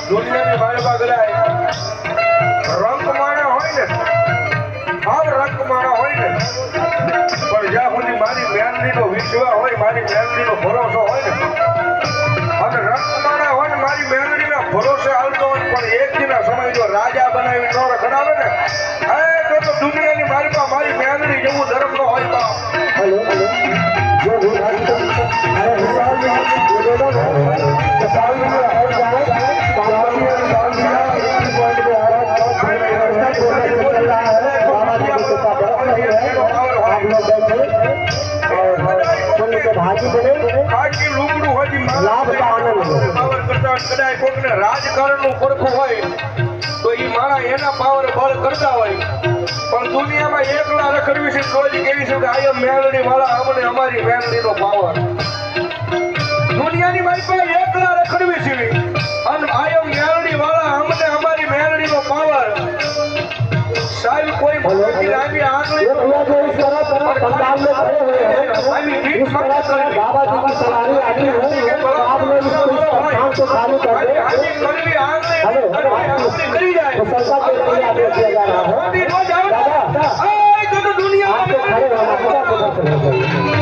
દુનિયાની માલમાં ગરાય રંગ માણા હોય ને, આમ રંગ માણા હોય ને, પણ જ્યાં સુધી મારી મેલડીનો વિશ્વાસ હોય, મારી મેલડીનો ભરોસો હોય ને, અને રંગ માણા હોય ને મારી મેલડીના ભરોસે હાલતો હોય, પણ એક દિના સમય જો રાજા બનાવી ન રખડાવે ને, તો દુનિયાની માલમાં મારી મેલડી જેવું ધર્મ ન હોય. हेलो हेलो जो भी अरे हिसाब में ये दो साल में और जाए पानी में डाल दिया एक पॉइंट पे आ रहा है चल रहा है बाबा जी के साथ बड़ा नहीं है आप लोग बैठे और सुन के भाजी बने આટલી રૂબરૂ હોય લાભ का आनंद પાવર કરતા કદાચ કોકને રાજકારણનું પડખું હોય તો એ માણા એના પાવર બળ કરતા હોય, પણ દુનિયામાં એકલા રખડવી છે તો જ કેવી છે કે આ મેલડી વાળા અમને અમારી મેલડીનો પાવર. દુનિયાની મારી પાસે એકલા રખડવી છે અને આ મેલડી વાળા અમને અમારી મેલડીનો પાવર. સાહેબ કોઈ ભગવતી આવી આંગળી ये भैया जो इस तरह पंडाल में खड़े हुए हैं इस तरह से बाबा जी की सवारी आती है तो आप लोग इसको काम को चालू कर दे કરવી આંગળી हेलो કરી જાય तो सरकार के लिए आदेश दिया जा रहा है મોદી નો જાવ दादा આ તો દુનિયા आपको खड़े रहना पड़ेगा